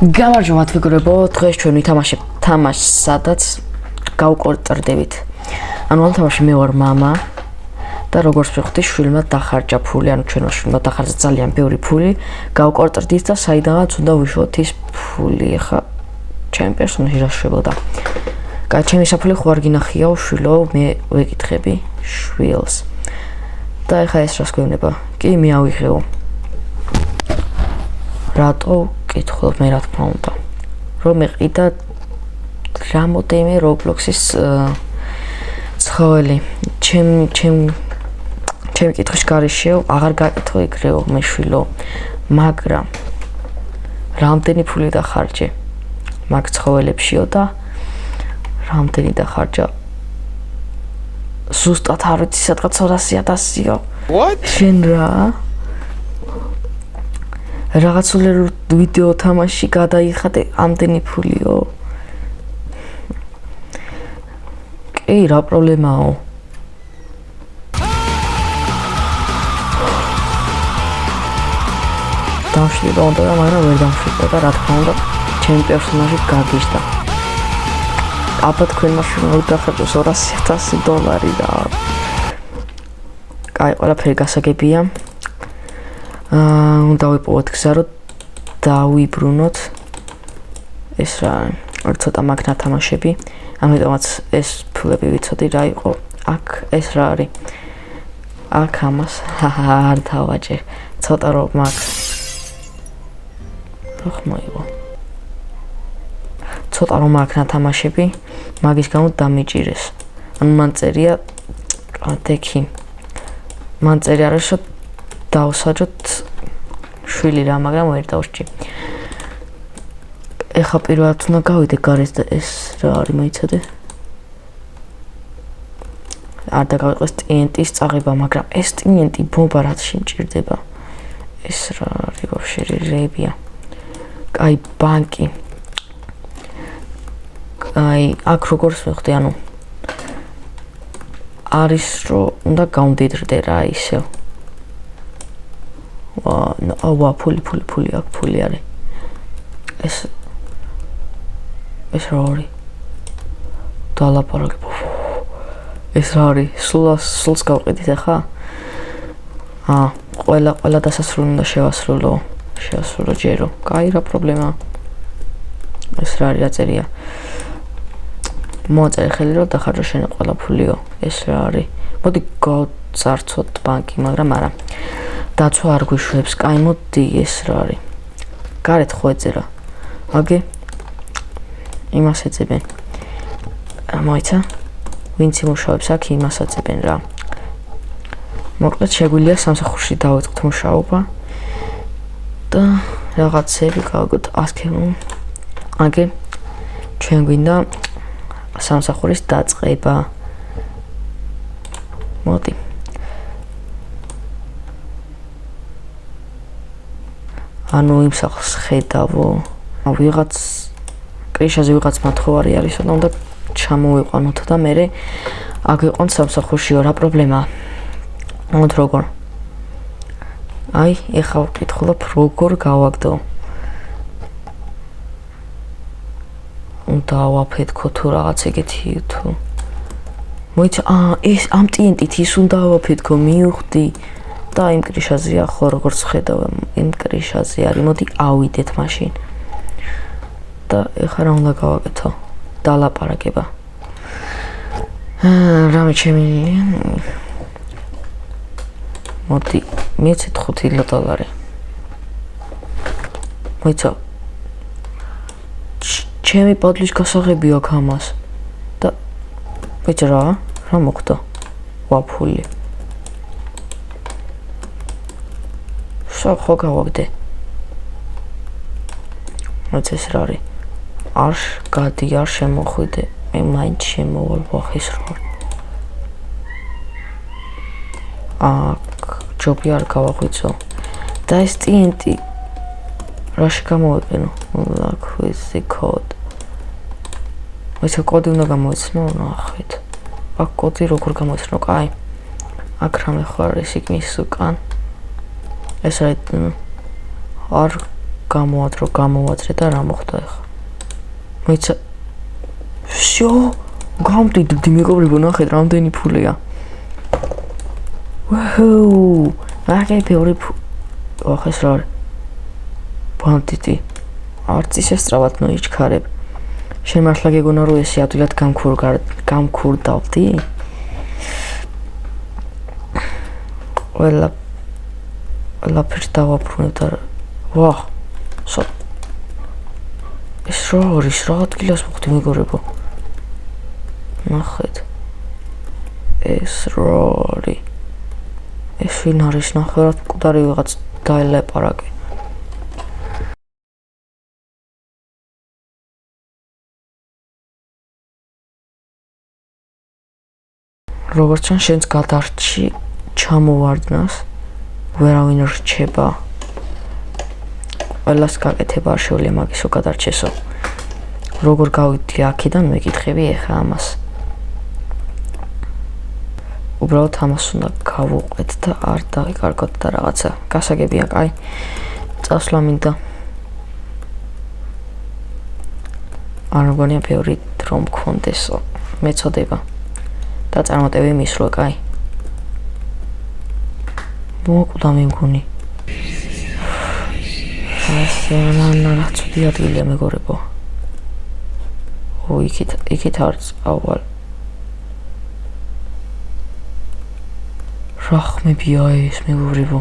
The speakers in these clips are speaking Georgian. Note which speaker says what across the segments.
Speaker 1: გამარჯობა თვიგურებო, დღეს ჩვენ ვითამაშებთ თამაშს, სადაც გავკორტრდებით. ანუ ამ თამაში მე ვარ მამა და როგორც ვხვდი, შვილმა დახარჯა ფული, ანუ ჩვენმა შვილმა დახარჯა ძალიან ბევრი ფული, გავკორტრდით და საიდანაც უნდა ვიშოთ ის ფული. ეხა ჩემი პერსონაჟი რა შვებოდა. კაი, ჩემი საფული ხო არ გინახიაო, შვილო, მე ვეკითხები შვილს. და ეხა ეს რას გვევნება? კი, მე ავიღეო. რატო კითხულობ მე რა თქმა უნდა რომ მეყიდა რამოდენიმე Roblox-ის ცხოველი ჩემი კითხვის გარეშეო აღარ გაკითხო ეგრეო მე შვილო მაგრამ რამდენი ფული დახარჯე მაგ ცხოველებშიო და რამდენი დახარჯა ზუსტად არ ვიცი სადღაც 200,000-იო შენ რა რაღაცული ვიდეო თამაში გადაიხადე ამდენი ფულიო. კი, რა პრობლემაო? დავშვიდა უნდა და მაგრამ ვერ დავშვიდა და რა თქმა უნდა ჩემი პერსონაჟი გაგიჟდა. აბა თქვენმა შვილმა დახარჯოს $200,000 და კაი, ყველაფერი გასაგებია. უნდა ვიპოვოთ გზა რომ დავიბრუნოთ ეს რა ცოტა მაგნა თამაშები ამიტომაც ეს ფულები ვიცოდი რა იყო აქ ეს რა არის აქ ამას არ დავაჭერ ცოტა რომ მაგ ხმაიო ცოტა რომ მაგნა თამაშები მაგის გამო დამიჭირეს ანუ მან წერია დექი მან წერია რომ დავსაჯოთ შვილი რა, მაგრამ ვერ დავსჭი. ეხა პირველად უნდა გავიდე გარეთ და ეს რა არის მაიცადე? არ დაგავიწყეს TNT-ის წაღება, მაგრამ ეს TNT ბომბა რაცში მჭირდება. ეს რა არის ვაფშე რეებია. კაი, ბანკი. კაი, აქ როგორც ვიხდი, ანუ არის რომ უნდა გავდიდრდე რა ისე. ვა ფული აქ ფული არის ეს რა არის დალაპარაკებ ეს რა არის სულს გავყიდით ახლა ყველა დასასრული უნდა შევასრულო ჯერო კაი რა პრობლემაა ეს რა არის რა წერია მოაწერე ხელი რომ დახარჯო შენი ყველა ფულიო ეს რა არის მოდი გავწარცოთ ბანკი მაგრამ არა დაცვა არ გვიშვებს, კაი მოდი ეს რა არის. გარეთ ხო ეწერა. აგე იმას ეწებენ. მოიცა? ვინც იმუშავებს აქ იმას ეწებენ რა. მოკლედ შეგვიძლია სამსახურში დავიწყოთ მუშაობა და რაღაცები გავაკეთოთ ასქემო. აგე ჩვენ გვინდა სამსახურის დაწყება. მოდი ანუ იმ სახლს ხედავო ვიღაც კრიშაზე ვიღაც მათხოვარი არის და უნდა ჩამოვიყვანოთ და მე აგვიყვანთ სამსახურშიო რა პრობლემაა მოდ როგორ აი ეხლა ვკითხულობ როგორ გავაგდო უნდა ვაფეთქო თუ რაღაც ეგეთი თუ მოიცა ეს ამ TNT-ით ის უნდა ვაფეთქო მივხვდი და იმ კრიშაზეა ხო როგორც ხედავ იმ კრიშაზე არის მოდი ავიდეთ მაშინ და ეხლა რა უნდა გავაკეთო დალაპარაკება რამე ჩემი მოდი მიცეთ $5 მოიცა ჩემი პოდლის გასაღები აქვს ამას და მოიცა რა მოხდა ვაფული ხო გავაგდე მოწეს რა არის არ გადი არ შემოხვიდე მე მაინც შემოვალ ვახის რა ჯობი არ გავახვიცო და ეს TNT რაში გამოვიყენო like with the code ეს კოდი უნდა გამოიცნო ნახეთ აქ კოდი როგორ გამოიცნო კაი აქ რამე ხო არის იქ მის უკან ეს არ გამოვაძრე და რა მოხდა ახლა მოიცა всё გამდიდრდი მეგობრებო ნახეთ რამდენი ფულია ვაუ მაგე ბევრი ახ ეს რა არის ბანტიტი არც ისე სწრაფად მოიჩქარებ შენ მართლა გეგონა რომ ესე ადვილად გამქურდავდი ყველაფერს დავაფრუნებ და ვა ეს რა არის რა ადგილას მოხდი მეგობრებო ნახეთ ეს რა არის ეს ვინ არის ნახევრად მკვდარი ვიღაც დაელაპარაკე როგორც ჩანს შენს გადარჩი ჩამოვარდნას ვერავინ რჩება ყველას გაკეთება არ შეუძლია მაგისო გადარჩესო როგორ გავიდი აქედან მეკითხები ეხა ამას უბრალოდ ამას უნდა გავუყვეთ და არ დავიკარგოთ და რაღაცა გასაგებია კაი წასვლა მინდა არ მგონია ბევრი დრო მქონდესო მეწოდება და წარმოტევი მისვლა კაი მოკვდა მე მგონი ასე რა ცუდი ადგილია მეგობრებო ო იქით არც ავალ რა ხმებია ეს მეგობრებო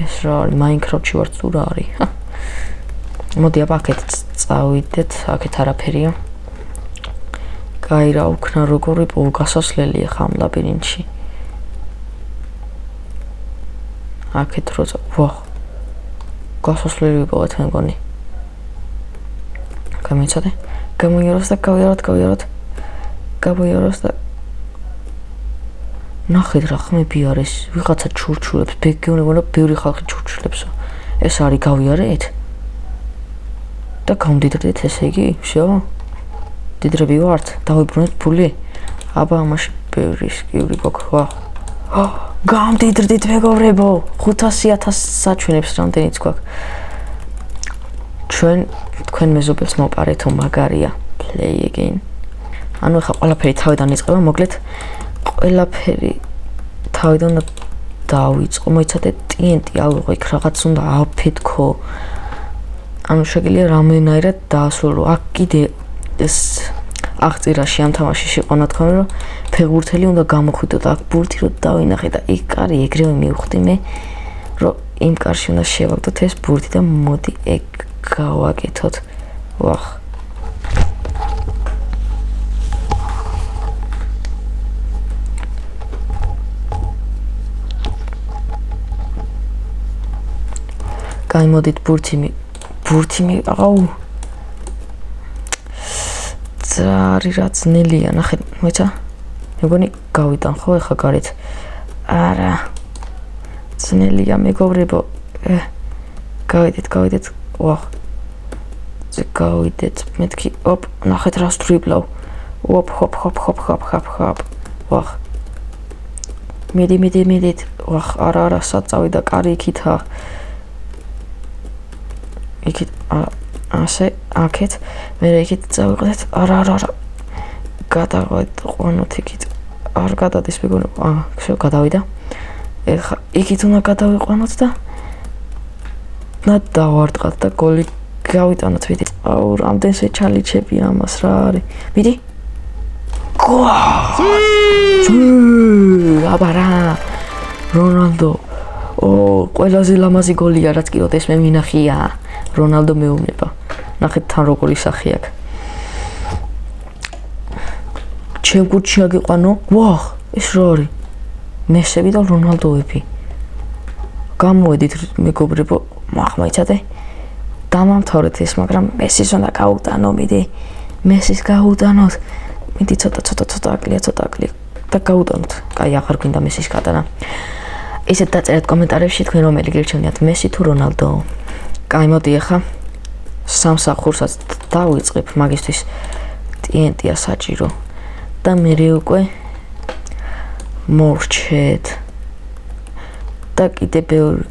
Speaker 1: ეს რა არის მაინკრაფტში ვარ თუ რა არის მოდი აბა აქეთ წავიდეთ აქეთ არაფერია კაი რა უქნა როგორი გასასვლელია ხამ ლაბირინთში აქეთ როცა ვა გასასვლელი ვიპოვეთ მე მგონი გამიცადე გამოიაროს და გავიაროს და ნახეთ რა ხმები არის ვიღაცა ჩურჩულებს ბეგეონება ბევრი ხალხი ჩურჩულებსო ეს არის გავიარეთ და გამდიდრდით ესე იგი всё დიდრები ვართ დავიბრუნეთ ფული აბა ამაში ბევრი სკივრი გქვა გამდიდრდით მეგობრებო 500,000 საჩვენებს რამდენიც გვაქვს თქვენ მეზობელს მოპარეთო მაგარია play again ანუ ხა ყველაფერი თავიდან იწყება მოკლედ ყველაფერი თავიდან დავიწყო მოიცადე TNT ავიღო იქ რაღაც უნდა აფეთქო ანუ შეგიძლია რამენაირად დაასრულო აქ კიდე ეს აღწირაში ამ თამაშში ყო ნათქვამი რომ ფეხბურთელი უნდა გამოხვიდო და აქ ბურთი რო დავინახე და იქ კარი ეგრევე მივხვდი მე რომ იმ კარში უნდა შევაგდოთ ეს ბურთი და მოდი ეგ გავაკეთოთ ვახ გამოდით ბურთი აუ ზარი რა ძნელია ნახე მოიცა მეგონი გავიტან ხო ეხა გარეთ არა ძნელია მეგობრებო გავიდეთ ვახ ზე გავიდეთ მეთქი ოპ ნახეთ რა სტრიბლავ ოპ ჰოპ ვახ მიდით ვახ არა საწავიდა კარი იქითა იქით ასე აქეთ მე იქით წავიყვეთ არა გადავიდეთ ყვანოთ იქით არ გადადის მეგონი всё გადავიდა ეხა იქით უნდა გადავიყვანოთ და დავარტყათ და გოლი გავიტანოთ ვიდით აუ რამდენს ეჩალიჩები ამას რა არის მიდი აბა რა რონალდო ყველაზე ლამაზი გოლია რაც კიდევ ეს მე მინახია რონალდო მეუბნება ნახეთ თან როგორი სახე აქვს ჩემ გუნდში აგიყვანო ვახ ეს რა არის მესები და რონალდოები გამოვედით მეგობრებო მაიცადე დამამთავრეთ ეს მაგრამ მესის უნდა გაუტანო მიდი მესის გაუტანოთ მიდი ცოტა აკლია და გაუტანოთ კაი აღარ გვინდა მესის გატანა ისეთ დაწერეთ კომენტარებში თქვენ რომელი გირჩევნიათ მესი თუ რონალდო კაი მოდი ახლა სამსახურსაც დავიწყებ მაგისთვის TNT-ა საჭირო და მე უკვე მორჩეთ და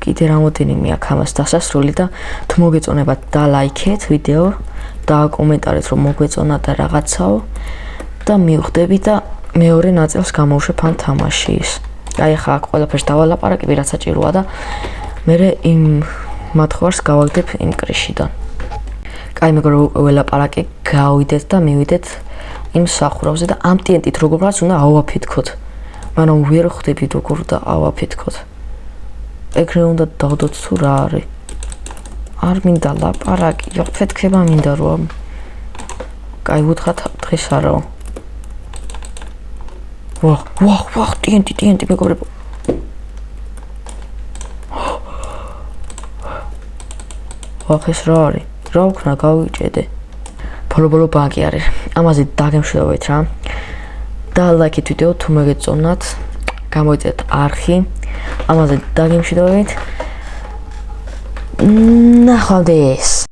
Speaker 1: კიდე რამოდენიმე აქ ამას დასასრული და თუ მოგეწონებათ და ლაიქეთ ვიდეო და კომენტარით რომ მოგვეწონა და რაღაცაო და მივხვდები და მეორე ნაწილს გამოვშვებ ამ თამაშის. აი ხა აქ ყველაფერს დავალაპარაკები რაც საჭიროა და მე იმ მათხვარს გავაგდებ იმ კრიშიდან. კაი მეგობრებო, უკვე ველაპარაკე, გავიდეთ და მივიდეთ იმ სახურავზე და ამ ტიენტით როგორღაც უნდა ავაფეთქოთ. მაგრამ ვერ ხვდები როგორ და ავაფეთქოთ. ეგრე უნდა დავდოთ თუ რა არის. არ მინდა ლაპარაკი, ფეთქება მინდა რომ. კაი ვუთხათ დღეს არაო. ვახ, ტიენტი მეგობრებო. ვახ ეს რა არის? რა ვქნა გავიჭედე. ბოლო ბანკი არის. ამაზე დაგემშვიდობეთ რა. და ლაიქეთ ვიდეო თუ მოგეწონათ. გამოიწეთ არხი. ამაზე დაგემშვიდობეთ. ნახვამდის.